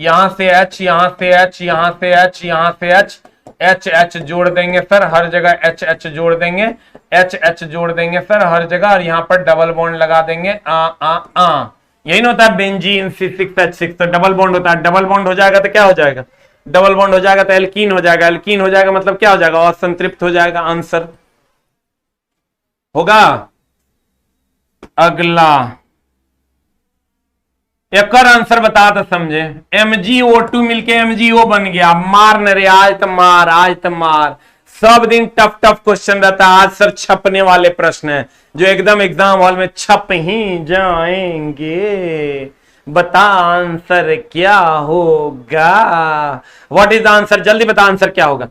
यहां से H, यहां से H, यहां से H, यहां से H, H H जोड़ देंगे सर हर जगह, H H जोड़ देंगे, H H जोड़ देंगे सर हर जगह, और यहां पर डबल बॉन्ड लगा देंगे आ। यही ना होता है बेंजीन C6H6, तो डबल बॉन्ड होता है। डबल बॉन्ड हो जाएगा तो क्या हो जाएगा? डबल बॉन्ड हो जाएगा तो एल्कीन हो जाएगा, एल्कीन हो जाएगा मतलब क्या हो जाएगा? असंतृप्त हो जाएगा। आंसर होगा। अगला, एक और आंसर बता तो समझे। MgO2 मिलके MgO बन गया। मार न रे, आज तो मार, आज तो मार। सब दिन टफ टफ क्वेश्चन रहता है, आज सर छपने वाले प्रश्न है जो एकदम एग्जाम हॉल में छप ही जाएंगे। बता आंसर क्या होगा? What is the answer? जल्दी बता आंसर क्या होगा।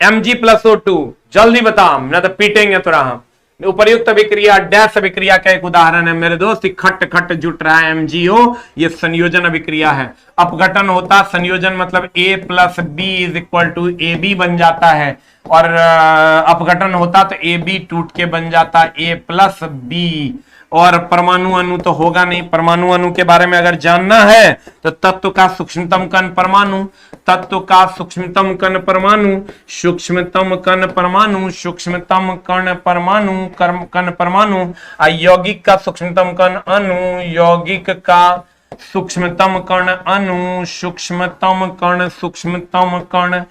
Mg+O2, जल्दी बता, ना तो पीटेंगे तो हम। उपर्युक्त अभिक्रिया डैश अभिक्रिया का एक उदाहरण है मेरे दोस्त। खट खट जुट रहा है MgO, ये संयोजन अभिक्रिया है। अपघटन होता, संयोजन मतलब A+B=AB बन जाता है, और अपघटन होता तो AB टूट के बन जाता A+B। और परमाणु अणु तो होगा नहीं। परमाणु अणु के बारे में अगर जानना है तो तत्व का सूक्ष्मतम कण परमाणु, तत्व का सूक्ष्मतम कण परमाणु, सूक्ष्मतम कण परमाणु, सूक्ष्मतम कण परमाणु, कण परमाणु, यौगिक का सूक्ष्मतम कण अणु, यौगिक का सूक्ष्मतम कण अणु, सूक्ष्मतम कण, सूक्ष्मतम कण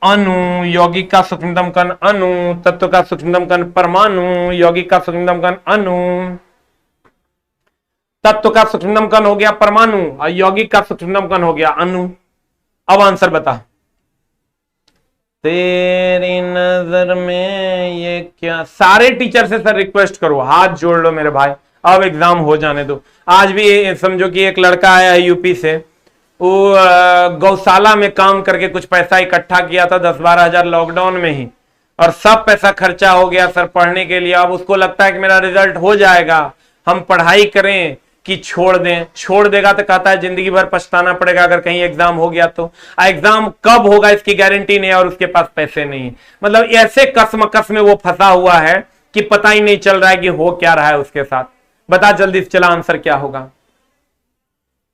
अणु, यौगिक का सूक्ष्मतम कण अणु, तत्व का सूक्ष्मतम कण परमाणु, यौगिक का सूक्ष्मतम कण अणु, तत्व का सूक्ष्मतम कण हो गया परमाणु, और यौगिक का सूक्ष्मतम कण हो गया अणु। अब आंसर बता। तेरी नजर में ये क्या? सारे टीचर से सर रिक्वेस्ट करो, हाथ जोड़ लो मेरे भाई, अब एग्जाम हो जाने दो। आज भी समझो कि एक लड़का आया है यूपी से, वो गौशाला में काम करके कुछ पैसा इकट्ठा किया था, 10-12 हजार लॉकडाउन में ही, और सब पैसा खर्चा हो गया सर पढ़ने के लिए। अब उसको लगता है कि मेरा रिजल्ट हो जाएगा, हम पढ़ाई करें कि छोड़ दें। छोड़ देगा तो कहता है जिंदगी भर पछताना पड़ेगा अगर कहीं एग्जाम हो गया तो। एग्जाम कब होगा इसकी गारंटी नहीं है, और उसके पास पैसे नहीं है। मतलब ऐसे कसमकस में वो फंसा हुआ है कि पता ही नहीं चल रहा है कि हो क्या रहा है उसके साथ। बता जल्दी से, चला आंसर क्या होगा।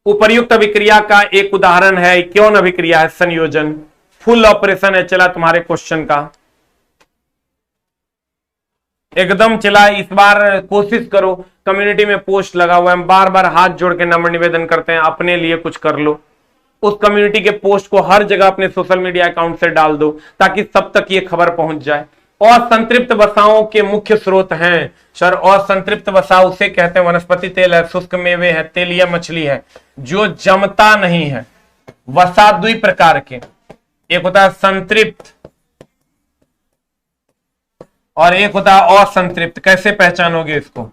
उपर्युक्त अभिक्रिया का एक उदाहरण है, कौन अभिक्रिया है? संयोजन। फुल ऑपरेशन है चला तुम्हारे क्वेश्चन का, एकदम चला। इस बार कोशिश करो, कम्युनिटी में पोस्ट लगा हुआ है, बार बार हाथ जोड़ के नम्र निवेदन करते हैं, अपने लिए कुछ कर लो। उस कम्युनिटी के पोस्ट को हर जगह अपने सोशल मीडिया अकाउंट से डाल दो ताकि सब तक ये खबर पहुंच जाए। असंतृप्त वसाओं के मुख्य स्रोत हैं सर। असंतृप्त वसा उसे कहते हैं, वनस्पति तेल है, शुष्क मेवे है, तेलीय मछली है, जो जमता नहीं है। वसा दुई प्रकार के, एक होता है संतृप्त और एक होता है असंतृप्त। कैसे पहचानोगे इसको?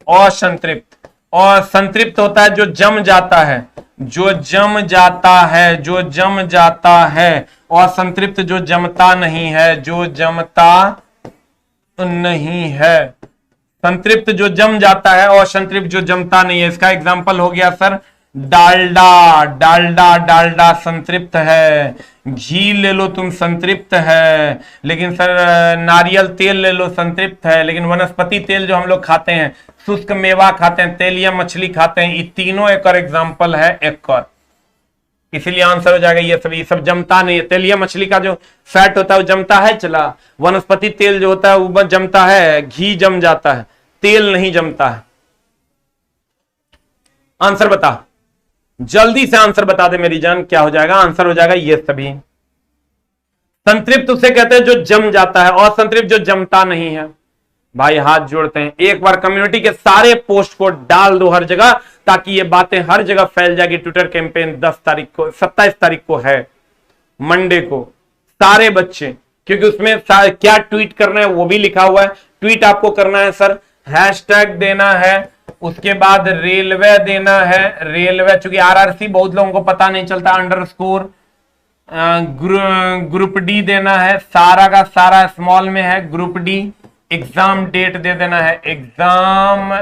असंतृप्त, और संतृप्त होता है जो जम जाता है, जो जम जाता है, जो जम जाता है। और संतृप्त जो जमता नहीं है, जो जमता नहीं है। संतृप्त जो जम जाता है और संतृप्त जो जमता नहीं है। इसका एग्जांपल हो गया सर डालडा। डालडा, डालडा संतृप्त है। घी ले लो तुम, संतृप्त है। लेकिन सर नारियल तेल ले लो, संतृप्त है। लेकिन वनस्पति तेल जो हम लोग खाते हैं, शुष्क मेवा खाते हैं, तेलीय मछली खाते हैं, ये तीनों एक और एग्जाम्पल है, एक और। इसीलिए आंसर हो जाएगा ये सब जमता नहीं है। तेलीय मछली का जो फैट होता है वो जमता है चला। वनस्पति तेल जो होता है वो जमता है, घी जम जाता है, तेल नहीं जमता है। आंसर बता, जल्दी से आंसर बता दे मेरी जान, क्या हो जाएगा? आंसर हो जाएगा ये सभी। संतृप्त उसे कहते हैं जो जम जाता है, और संतृप्त जो जमता नहीं है। भाई हाथ जोड़ते हैं, एक बार कम्युनिटी के सारे पोस्ट को डाल दो हर जगह, ताकि ये बातें हर जगह फैल जाएगी। ट्विटर कैंपेन 10 तारीख को, 27 तारीख को है, मंडे को। सारे बच्चे, क्योंकि उसमें क्या ट्वीट करना है वो भी लिखा हुआ है। ट्वीट आपको करना है सर, हैशटैग देना है, उसके बाद रेलवे देना है। रेलवे, चूंकि RRC बहुत लोगों को पता नहीं चलता, अंडरस्कोर ग्रुप डी देना है। सारा का सारा स्मॉल में है, ग्रुप डी। एग्जाम डेट दे देना है, एग्जाम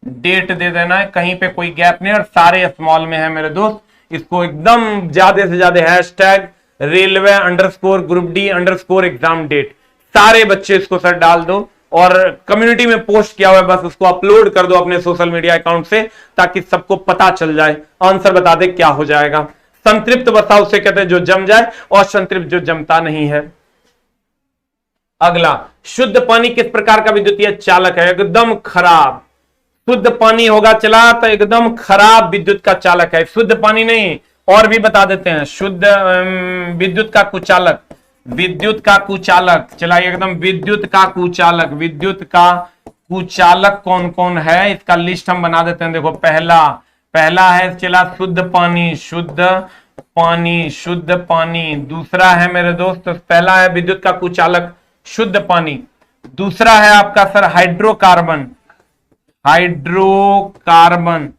डेट दे देना है, कहीं पे कोई गैप नहीं, और सारे स्मॉल में है मेरे दोस्त। इसको एकदम ज्यादा से ज्यादा hashtag railway underscore group D underscore exam date, सारे बच्चे इसको सर डाल दो। और कम्युनिटी में पोस्ट किया हुआ है, बस उसको अपलोड कर दो अपने सोशल मीडिया अकाउंट से, ताकि सबको पता चल जाए। आंसर बता दे क्या हो जाएगा। संतृप्त वसा उसे कहते हैं जो जम जाए, और संतृप्त जो जमता नहीं है। अगला, शुद्ध पानी किस प्रकार का विद्युतीय चालक है? एकदम खराब। शुद्ध पानी होगा चला तो एकदम खराब विद्युत का चालक है। शुद्ध पानी नहीं, और भी बता देते हैं। शुद्ध विद्युत का कुचालक, विद्युत का कुचालक चला, एकदम विद्युत का कुचालक। विद्युत का कुचालक कौन कौन है इसका लिस्ट हम बना देते हैं। देखो, पहला पहला है चला शुद्ध पानी, शुद्ध पानी, शुद्ध पानी। दूसरा है मेरे दोस्त, पहला है विद्युत का कुचालक शुद्ध पानी। दूसरा है आपका सर हाइड्रोकार्बन, हाइड्रोकार्बन।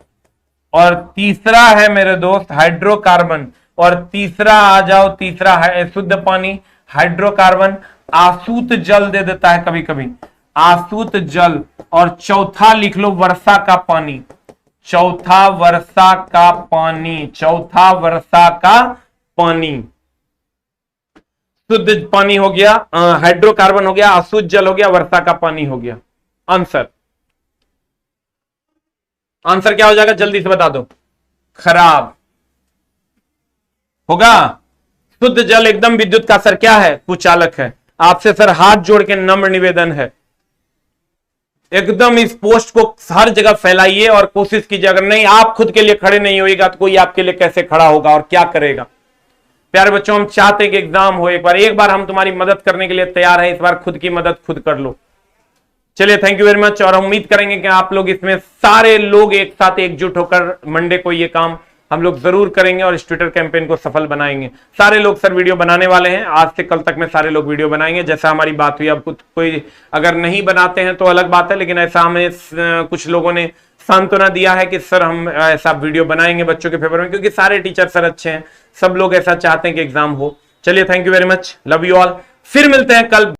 और तीसरा है मेरे दोस्त हाइड्रोकार्बन। और तीसरा आ जाओ, तीसरा है शुद्ध पानी, हाइड्रोकार्बन। आसूत जल दे देता है कभी कभी, आसूत जल। और चौथा लिख लो वर्षा का पानी, चौथा वर्षा का पानी, चौथा वर्षा का पानी। शुद्ध पानी हो गया, हाइड्रोकार्बन हो गया, अशुद्ध जल हो गया, वर्षा का पानी हो गया। आंसर, आंसर क्या हो जाएगा जल्दी से बता दो। खराब होगा। शुद्ध जल एकदम विद्युत का सर क्या है, कुचालक है। आपसे सर हाथ जोड़ के नम्र निवेदन है, एकदम इस पोस्ट को हर जगह फैलाइए और कोशिश कीजिए। अगर नहीं आप खुद के लिए खड़े नहीं होएगा तो कोई आपके लिए कैसे खड़ा होगा और क्या करेगा। प्यारे बच्चों, हम चाहते हैं कि एग्जाम हो, एक बार हम तुम्हारी मदद करने के लिए तैयार हैं। इस बार खुद की मदद खुद कर लो। चलिए, थैंक यू वेरी मच। और हम उम्मीद करेंगे कि आप लोग इसमें सारे लोग एक साथ एकजुट होकर मंडे को ये काम हम लोग जरूर करेंगे और इस ट्विटर कैंपेन को सफल बनाएंगे। सारे लोग सर वीडियो बनाने वाले हैं, आज से कल तक में सारे लोग वीडियो बनाएंगे जैसा हमारी बात हुई। अब कोई अगर नहीं बनाते हैं तो अलग बात है, लेकिन ऐसा हमें कुछ लोगों ने सांत्वना दिया है कि सर हम ऐसा वीडियो बनाएंगे बच्चों के फेवर में, क्योंकि सारे टीचर सर अच्छे हैं, सब लोग ऐसा चाहते हैं कि एग्जाम हो। चलिए, thank you very much, love you all. फिर मिलते हैं कल।